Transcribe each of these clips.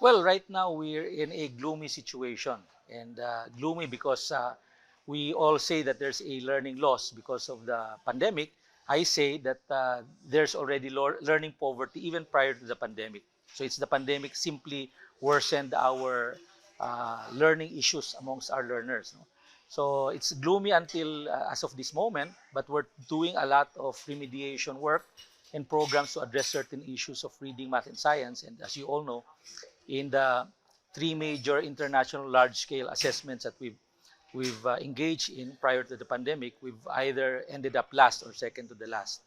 Well, right now we're in a gloomy situation, and gloomy because we all say that there's a learning loss because of the pandemic. I say that there's already learning poverty even prior to the pandemic. So it's the pandemic simply worsened our learning issues amongst our learners. No? So it's gloomy until as of this moment, but we're doing a lot of remediation work and programs to address certain issues of reading, math, and science. And as you all know, in the three major international large-scale assessments that we've engaged in prior to the pandemic, we've either ended up last or second to the last.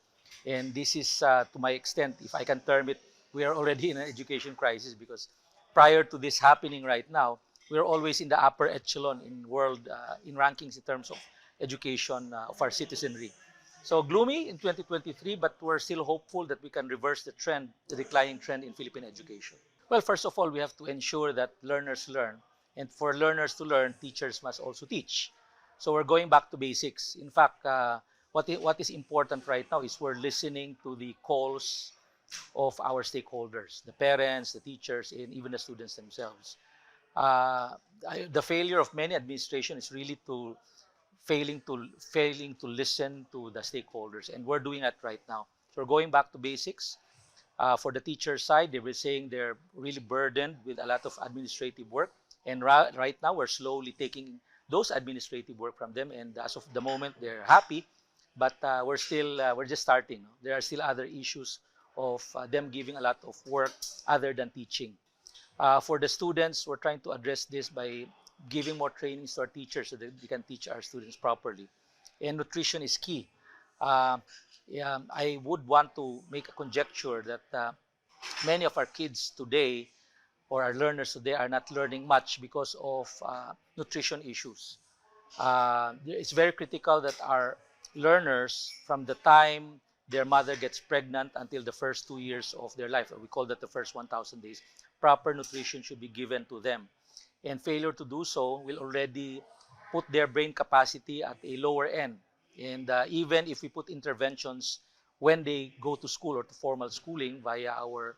And this is, to my extent, if I can term it, we are already in an education crisis because prior to this happening right now, we're always in the upper echelon in world in rankings in terms of education of our citizenry. So gloomy in 2023, but we're still hopeful that we can reverse the trend, the declining trend in Philippine education. Well, first of all, we have to ensure that learners learn. And for learners to learn, teachers must also teach. So we're going back to basics. In fact, what is important right now is we're listening to the calls of our stakeholders, the parents, the teachers, and even the students themselves. The failure of many administration is really to failing to listen to the stakeholders, and we're doing that right now. So we're going back to basics. For the teacher side, they were saying they're really burdened with a lot of administrative work. And right now, we're slowly taking those administrative work from them. And as of the moment, they're happy. But we're just starting. There are still other issues of them giving a lot of work other than teaching. For the students, we're trying to address this by giving more trainings to our teachers so that they can teach our students properly. And nutrition is key. Uh, yeah, I would want to make a conjecture that many of our kids today or our learners today are not learning much because of nutrition issues. It's very critical that our learners, from the time their mother gets pregnant until the first 2 years of their life, or we call that the first 1,000 days, proper nutrition should be given to them. And failure to do so will already put their brain capacity at a lower end. And even if we put interventions when they go to school or to formal schooling via our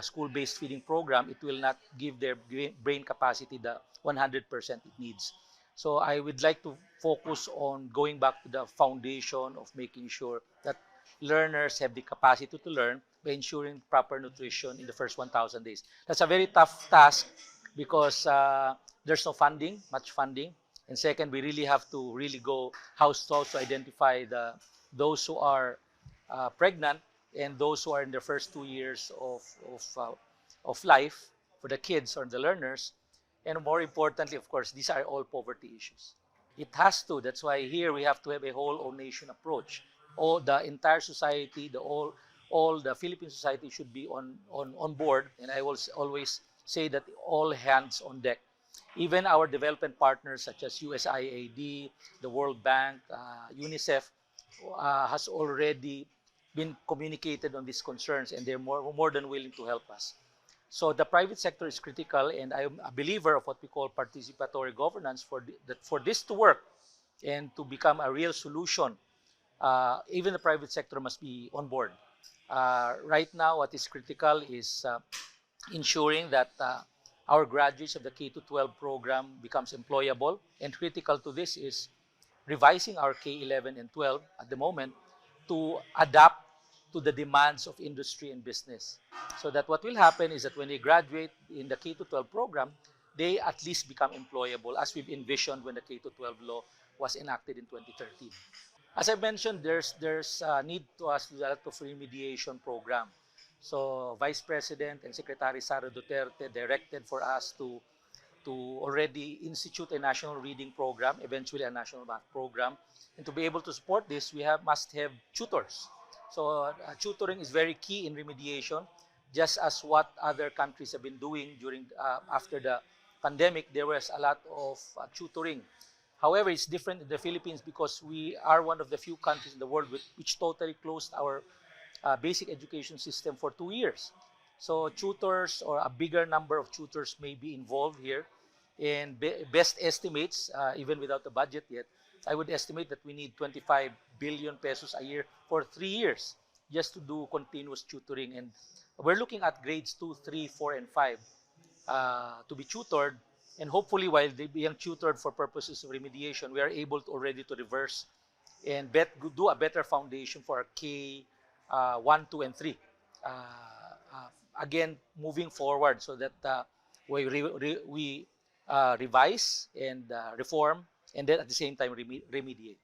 school-based feeding program, it will not give their brain capacity the 100% it needs. So I would like to focus on going back to the foundation of making sure that learners have the capacity to learn by ensuring proper nutrition in the first 1,000 days. That's a very tough task because there's no funding, much funding. And second, we really have to really go house to house to identify those who are pregnant and those who are in their first 2 years of life for the kids or the learners. And more importantly, of course, these are all poverty issues. It has to. That's why here we have to have a whole nation approach. All the entire society, all the Philippine society should be on board. And I will always say that all hands on deck. Even our development partners such as USAID, the World Bank, UNICEF has already been communicated on these concerns, and they're more than willing to help us. So the private sector is critical, and I'm a believer of what we call participatory governance for this to work and to become a real solution. Even the private sector must be on board. Right now, what is critical is ensuring that our graduates of the K-12 program becomes employable, and critical to this is revising our K-11 and 12 at the moment to adapt to the demands of industry and business. So that what will happen is that when they graduate in the K-12 program, they at least become employable as we've envisioned when the K-12 law was enacted in 2013. As I mentioned, there's a need to us to develop a remediation program. So Vice President and Secretary Sara Duterte directed for us to already institute a national reading program, eventually a national math program. And to be able to support this, we must have tutors. So tutoring is very key in remediation, just as what other countries have been doing during after the pandemic. There was a lot of tutoring. However, it's different in the Philippines because we are one of the few countries in the world which totally closed our basic education system for 2 years. So tutors or a bigger number of tutors may be involved here. And best estimates, even without the budget yet, I would estimate that we need 25 billion pesos a year for 3 years just to do continuous tutoring. And we're looking at grades 2, 3, 4, and 5. to be tutored, and hopefully while they being tutored for purposes of remediation, we are able to already to reverse and do a better foundation for K 1, 2, and 3. Again, moving forward so that we revise and reform, and then at the same time remediate.